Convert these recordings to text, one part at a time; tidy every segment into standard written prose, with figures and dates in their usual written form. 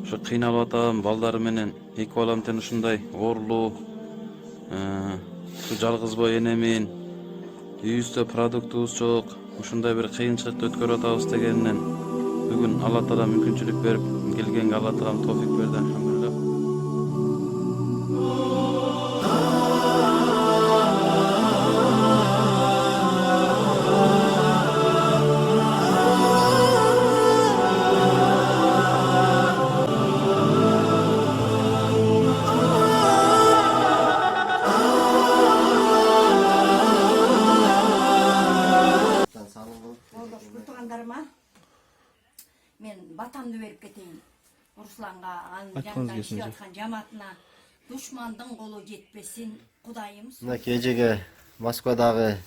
Ошо кыйналып атам, балдары менен эки балам тең ушундай оорулуу. Жалгызбой энемин. Үйүбүздө продуктубуз жок. Ушундай бир кыйынчылыкты өткөрүп атабыз дегенинен бүгүн Алла Таала мүмкүнчүлүк берип келгенге Алла Таалам тофик берди, алхамдулилlah. Мен батамды берип кетейин. Русланга, анын жанында иштеп аткан жамаатына душмандын колу жетпесин, Кудайым. Мынакей эжеге Москвадагы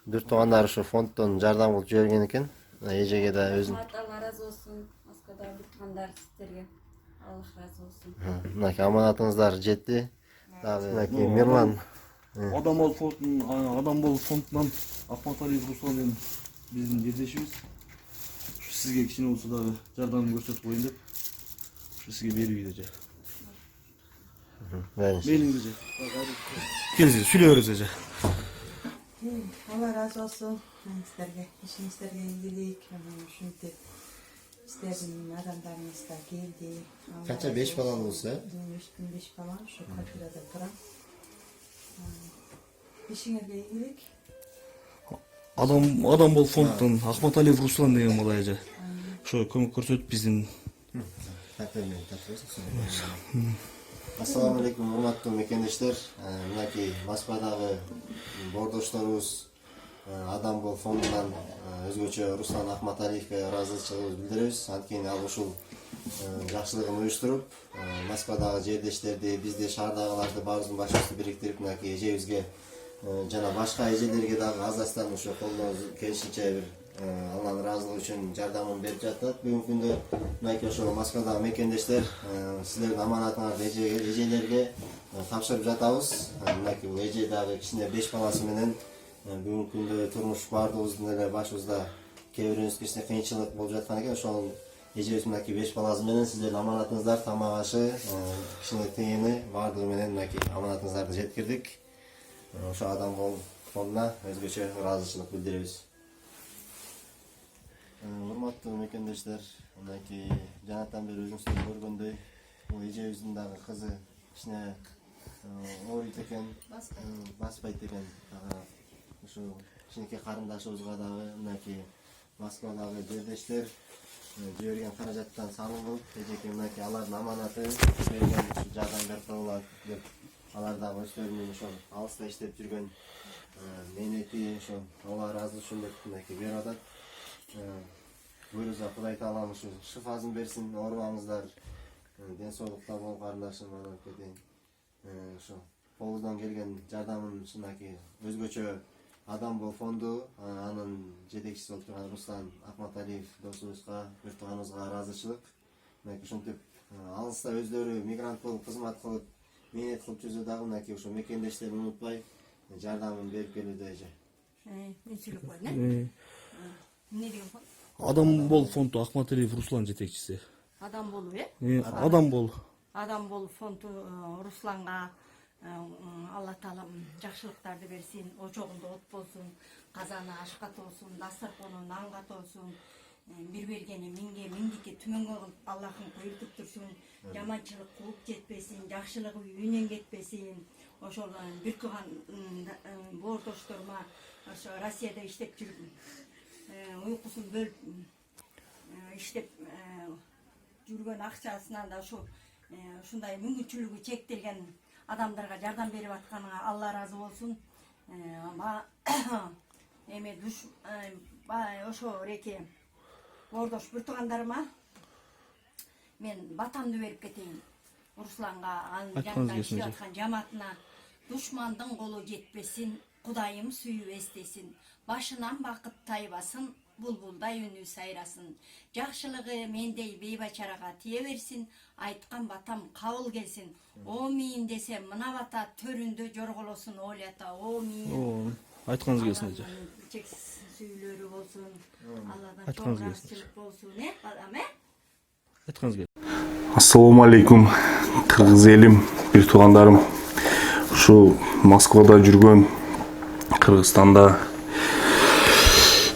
бир туугандар ушу фонддон жардам кылып жиберген экен. Эжеге да өзүн Алла разы болсун. Москвадагы бир туугандар сиздерге Аллах разы болсун. мынакей аманатыңыздар жетти. Дагы мынакей Мирлан Адам бол фондунан Акматалиев Руслан деген биздин жердешибиз. Сизге кичине болсо дагы жардам көрсөтүп коеюн деп сизге берип эже. Мейлиңиз эже. Келиңиз, сүйлөбүрүз эже. Алла разы болсун. Сиздерге, ишиңиздерге ийгилик, ушинтип сиздердин адамдарыңыз да келди. Канча 5 балалуңуз, э? 5 балам, ушу квартирада турам. Ишиңерге ийгилик. Адам бол фонддон Акматалиев Руслан деген бала эже. Ошо көмөк көрсөтүп биздин. Ассаламу алейкум, урматтуу мекендештер. Мынакей Москвадагы бордошторубуз Адам бол фондунан өзгөчө Руслан Акматалиевке ыраазычылыгыбызды билдиребиз. Анткени ал ушул жакшылыгын уюштуруп, Москвадагы жердештерди, бизди шаардагыларды баарыбыздын башыбызды бириктирип, мынакей эжебизге жана башка эжелерге дагы азастан ошо колдон келишинче бир Алланын ыраазылыгы үчүн жардамын берип жатат. Бүгүнкү күндө мынакей ошо Москвадагы мекендештер силердин аманатыңарды эжелерге тапшырып жатабыз. Мынакей бул эже дагы кичине 5 баласы менен бүгүнкү күндө турмуш баардыгыбыздын эле башыбызда кээ бирибиз кичине кыйынчылык болуп жаткан экен. Ошол эжебиз мынакей 5 баласы менен сиздердин аманатыңыздар, тамак ашы, кичине тыйыны баардыгы менен мынакей аманатыңыздарды жеткирдик. Ошо Адам бол фондуна өзгөчө ыраазычылык билдиребиз. Урматтуу мекендештер, мынакей жанатан бери өзүңүздөр көргөндөй, бул эжебиздин дагы кызы кичине ооруйт экен, баспайт экен. Ушу кичинекей карындашыбызга дагы мынакей Москвадагы жердештер жиберген каражаттан салым кылып, эжеке мынакей алардын аманаты берген жардам берип коелат деп, алар дагы өздөрүнүн ошо алыста иштеп жүргөн мээнети ошо Алла ыраазы үчүн деп мынакей берип атат. Буйруза Кудай Таалам ушу шифасын берсин, оорубаңыздар, ден соолукта бол карындашым, анан кетейин. Ошо колубуздан келген жардамын мынакей өзгөчө Адам бол фонду, анын жетекчиси болуп турган Руслан Акматалиев досубузга, бир тууганыбызга ыраазычылык. Мынакей ушинтип алыста өздөрү мигрант болуп кызмат кылып, мээнет кылып жүрсө дагы мынакей ошо мекендештерин унутпай жардамын берип келүүдө эже. Мен сүйлөп коеюн, э? Эмне деген фонд? Адам бол фонду Акматалиев Руслан жетекчиси. Адам болу, э? Адам бол. Адам бол фонду Русланга Алла Таалам жакшылыктарды берсин, очогунда от болсун, казаны ашка толсун, дасторкону нанга толсун, бир бергени миңдикке түмөнгө кылып Аллахым көйүлтүп турсун, жаманчылык кууп жетпесин, жакшылыгы үйүнөн кетпесин. Ошол бир тууган боордошторума ошо Россияда иштеп жүрүп, уйкусун бөлүп иштеп жүргөн акчасынан да ушундай мүмкүнчүлүгү чектелген адамдарга жардам берип атканыңа Алла ыраазы болсун. Эме ошо реке боордош бир туугандарыма мен батамды берип кетейин. Русланга, анын жанында иштеп аткан жамаатына душмандын колу жетпесин, Кудайым сүйүп эстесин, башынан бакыт тайбасын, булбулдай үнү сайрасын. Жакшылыгы мендей бейбачарага тие берсин, айткан батам кабыл келсин. Омин десем, мына бата төрүндө жорголосун олята. Омин. Айтканыңыз келсин эже. Чексиз сүйүлөрү болсун. Алладан чоң ыраазычылык болсун, балам, Айтканыңыз келсин. Ассаламу алейкум, кыргыз элим, бир туугандарым. Ушу Москвада жүргөн, Кыргызстанда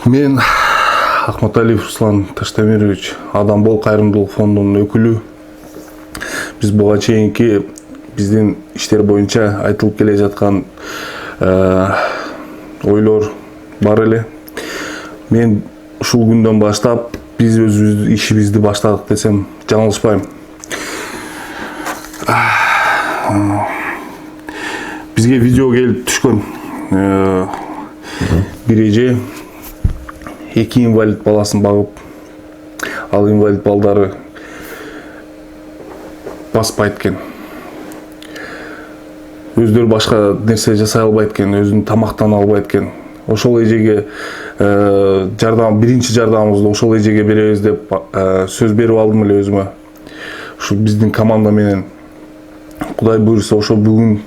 мен Ахматалиев Руслан Таштамирович, Адам бол кайрымдуулук фондунун өкүлү. Биз буга чейинки биздин иштер боюнча айтылып келе жаткан ойлор бар эле. Мен ушул күндөн баштап биз өзүбүздүн ишибизди баштадык десем жаңылышпайм. Бизге видео келип түшкөн. Бир эже 2 инвалид баласын багып, ал инвалид балдары баспайт экен. Өздөрү башка нерсе жасай албайт экен, өзүн тамактана албайт экен. Ошол эжеге биринчи жардамыбызды ошол эжеге беребиз деп сөз берип алдым эле өзүмө. Ушул биздин команда менен Кудай буйруса ошо бүгүн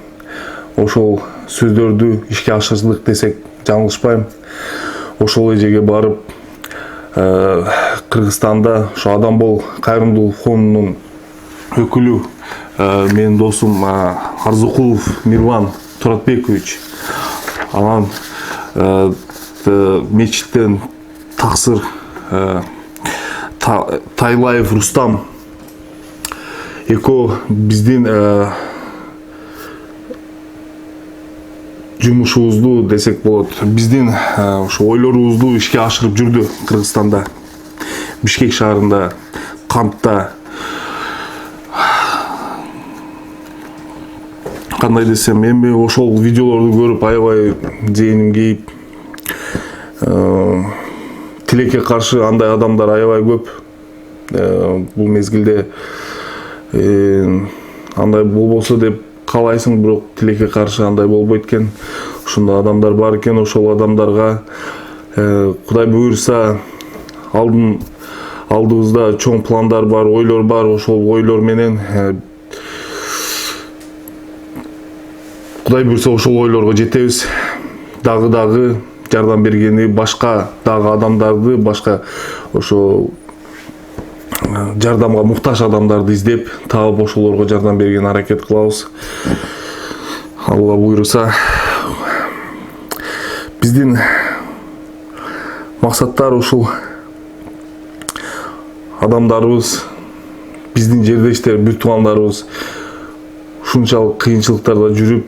ошол сөздөрдү ишке ашырдык десек жаңылышпайм. Ошол эжеге барып Кыргызстанда ошо Адам бол кайрымдуулук фондунун өкүлү менин досум Арзыкулов Мирван Туратбекович, анан мечиттен Таксыр Тайлаев Рустам экөө биздин жумушубузду десек болот, биздин ошо ойлорубузду ишке ашырып жүрдү Кыргызстанда, Бишкек шаарында, Кантта. Кандай десем, эми ошол видеолорду көрүп аябай зээним кейип, тилекке каршы андай адамдар аябай көп. Бул мезгилде андай болбосо деп каалайсың, бирок тилекке каршы андай болбойт экен. Ушундай адамдар бар экен. Ошол адамдарга Кудай буйруса алдыбызда чоң пландар бар, ойлор бар. Ошол ойлор менен Кудай буйруса ошол ойлорго жетебиз. Дагы жардам бергени, башка дагы адамдарды, башка ошо жардамга муктаж адамдарды издеп, таап ошолорго жардам берген аракет кылабыз. Алла буйруса. Биздин максаттар ушул адамдарыбыз, биздин жердештер, бүт туугандарыбыз ушунчалык кыйынчылыктарда жүрүп,